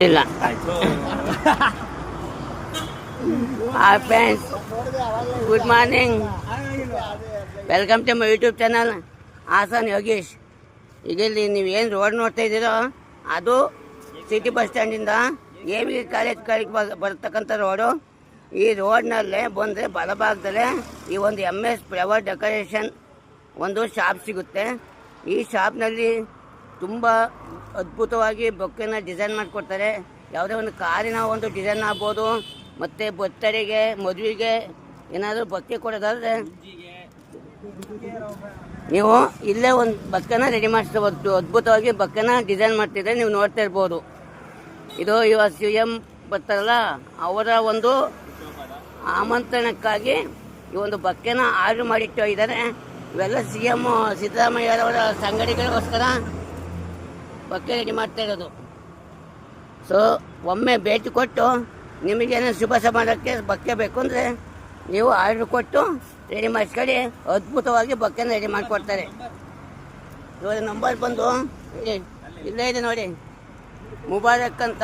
ಇಲ್ಲ hi friends, good morning, welcome to my YouTube channel Hassan Yogeesh. ಈಗ ಇಲ್ಲಿ ನೀವು ಏನು ರೋಡ್ ನೋಡ್ತಾ ಇದ್ದೀರೋ ಅದು ಸಿಟಿ ಬಸ್ ಸ್ಟ್ಯಾಂಡಿಂದ ಎ.ವಿ ಕಾಲೇಜ್ ಕಡೆಗೆ ಬರ್ತಕ್ಕಂಥ ರೋಡು. ಈ ರೋಡ್ನಲ್ಲೇ ಬಂದರೆ ಬಲಭಾಗದಲ್ಲೇ ಈ ಒಂದು MS ಫ್ಲವರ್ ಡೆಕೋರೇಷನ್ ಒಂದು ಶಾಪ್ ಸಿಗುತ್ತೆ. ಈ ಶಾಪ್ನಲ್ಲಿ ತುಂಬ ಅದ್ಭುತವಾಗಿ ಬೊಕ್ಕೆನ ಡಿಸೈನ್ ಮಾಡಿಕೊಡ್ತಾರೆ. ಯಾವುದೇ ಒಂದು ಕಾರಿನ ಒಂದು ಡಿಸೈನ್ ಆಗ್ಬೋದು, ಮತ್ತು ಬರ್ತಡೆಗೆ ಮದುವೆಗೆ ಏನಾದರೂ ಬೊಕ್ಕೆ ಕೊಡೋದಾದರೆ ನೀವು ಇಲ್ಲೇ ಒಂದು ಬೊಕ್ಕೆನ ರೆಡಿ ಮಾಡಿಸ್ಬೋದು. ಅದ್ಭುತವಾಗಿ ಬೊಕ್ಕೆನ ಡಿಸೈನ್ ಮಾಡ್ತಿದ್ರೆ ನೀವು ನೋಡ್ತಾ ಇರ್ಬೋದು. ಇದು ಇವಾಗ CM ಬರ್ತಾರಲ್ಲ ಅವರ ಒಂದು ಆಮಂತ್ರಣಕ್ಕಾಗಿ ಈ ಒಂದು ಬೊಕ್ಕೆನ ಆರ್ಡ್ರ್ ಮಾಡಿಟ್ಟು ಇದ್ದಾರೆ. ಇವೆಲ್ಲ CM ಸಿದ್ದರಾಮಯ್ಯರವರ ಸಂಗಡಿಗಳಿಗೋಸ್ಕರ ಬೊಕ್ಕೆ ರೆಡಿ ಮಾಡ್ತಾ ಇರೋದು. ಸೊ ಒಮ್ಮೆ ಭೇಟಿ ಕೊಟ್ಟು ನಿಮಗೇನೋ ಶುಭ ಸಮಾರಂಭಕ್ಕೆ ಬೊಕ್ಕೆ ಬೇಕು ಅಂದರೆ ನೀವು ಆರ್ಡ್ರ್ ಕೊಟ್ಟು ರೆಡಿ ಮಾಡಿಸ್ಕೊಳ್ಳಿ. ಅದ್ಭುತವಾಗಿ ಬೊಕ್ಕೆನ ರೆಡಿ ಮಾಡಿಕೊಡ್ತಾರೆ. ಇವಾಗ ನಂಬರ್ ಬಂದು ಇಲ್ಲೇ ಇದೆ ನೋಡಿ, ಮುಬಾರಕ್ ಅಂತ